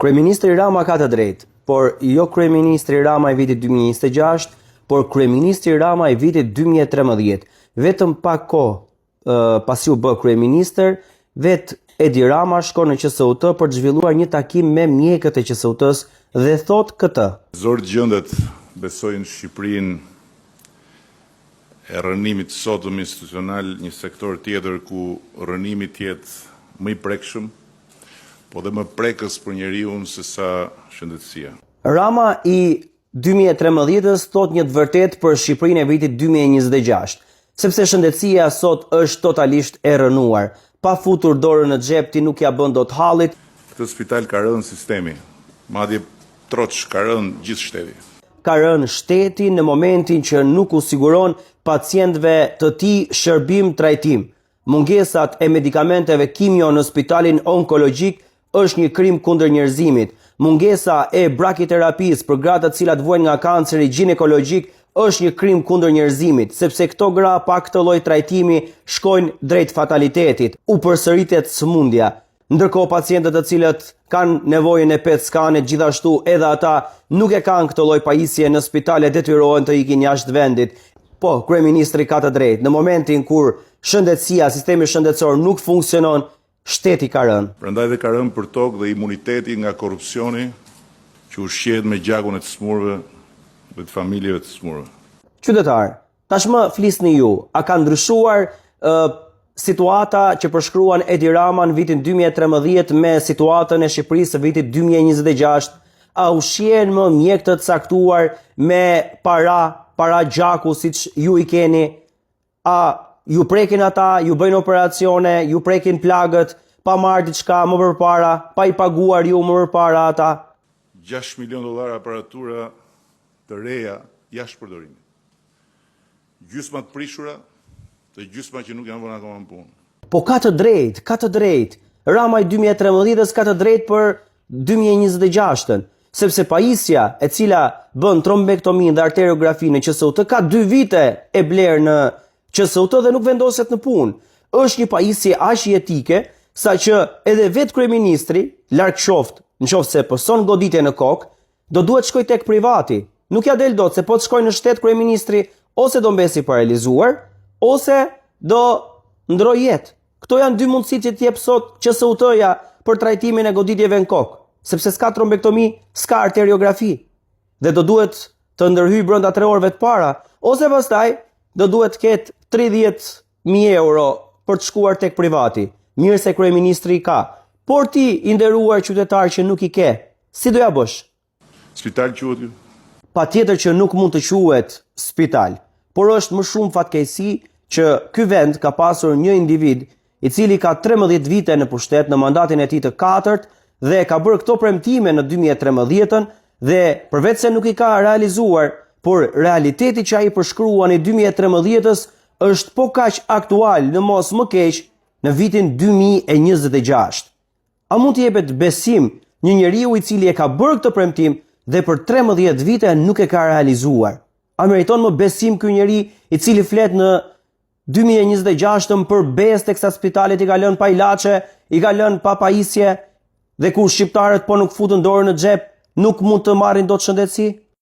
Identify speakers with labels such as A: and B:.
A: Kryeministri Rama ka të drejtë, por jo Kryeministri Rama i vitit 2026, por Kryeministri Rama i vitit 2013. Vetëm pak kohë pasi u bë kryeministër, vetë Edi Rama shkon në QSUT për të zhvilluar një takim me mjekët e QSUT-s dhe thot këtë.
B: Zor gjëndet besojnë Shqipërinë e rënimit sotëm institucional, një sektor tjetër ku rënimi tjetë më i prekshëm, po dhe më prekës për njeriun se sa shëndetësia.
A: Rama i 2013-ës thot një të vërtet për Shqipërinë e vitit 2026, sepse shëndetësia sot është totalisht e rënuar. Pa futur dorën në xhep ti nuk ja bën dot hallit.
B: Këtë spital ka rënë sistemi, madje troç ka rënë gjithë shteti.
A: Ka rënë shteti në momentin që nuk u siguron pacientëve të tij shërbim trajtim. Mungesat e medikamenteve kimio në spitalin onkologjik është një krim kundër njerëzimit. Mungesa e brakiterapisë për gratë të cilat vuajnë nga kanceri ginekologjik është një krim kundër njerëzimit, sepse këto gra pa këtë lloj trajtimi shkojnë drejt fatalitetit, u përsëritet sëmundja. Ndërkohë pacientët të cilët kanë nevojën e PET skanit gjithashtu edhe ata nuk e kanë këtë lloj pajisje në spitale, detyrohen të ikin jashtë vendit. Po, kryeministri ka të drejtë, në momentin kur shëndetësia, sistemi shëndetësor nuk funksionon, shteti ka rënë.
B: Prandaj dhe ka rënë për tokë dhe imuniteti nga korrupsioni që ushqehet me gjakun e të smurëve dhe të familjeve të smurëve.
A: Qytetar, tashmë flisni ju, a ka ndryshuar situata që përshkruan Edi Rama në vitin 2013 me situatën e Shqipërisë së vitit 2026? A ushqehen më mjek të caktuar me para gjaku siç ju i keni? A ju prekin ata, ju bëjnë operacione, ju prekin plagët, pa marrë diçka më përpara, pa i paguar ju më përpara ata?
B: $6 milion aparatura të reja jashtë përdorimit. Gjysma të prishura dhe gjysma që nuk janë vënë akoma në punë.
A: Po ka të drejtë. Rama i 2013-ës ka të drejtë për 2026-ën, sepse pajisja e cila bën trombektomi dhe arteriografi në QSUT ka 2 vite e blerë në QSUT dhe nuk vendoset në punë. Është një pajisje aq jetike saqë edhe vetë kryeministri, larg qoftë, nëse pëson goditje në kokë, do duhet shkoj tek privati. Nuk ja del dot se po të shkoj në shtet kryeministri ose do mbesi paralizuar ose do ndroj jetë. Këto janë 2 mundësitë që t'jep sot QSUT-ja për trajtimin e goditjeve në kokë, sepse s'ka trombektomi, s'ka arteriografi. Dhe do duhet të ndërhyj brenda 3 orëve të para, ose pastaj do duhet të ketë 30.000 euro për të shkuar tek privati. Mirë se kryeministri ka, por ti i nderuar qytetar që nuk i ke, si do ja bësh?
B: Spital quhet ju?
A: Patjetër që nuk mund të quhet spital, por është më shumë fatkeqësi që ky vend ka pasur një individ i cili ka 13 vite në pushtet në mandatin e tij të 4 dhe ka bërë këto premtime në 2013 dhe përveç se nuk i ka realizuar, por realiteti që ai përshkrua në 2013-ës është po kaq aktual, në mos më keq, në vitin 2026. A mund të jepet besim një njeriu i cili e ka bërë këtë premtim dhe për 13 vite nuk e ka realizuar? A meriton më besim ky njeri i cili flet në 2026 për besë teksa spitalet i ka lënë pa ilaçe, i ka lënë pa pajisje dhe ku shqiptarët po nuk futën dorën në xhep, nuk mund të marrin dot shëndetësi?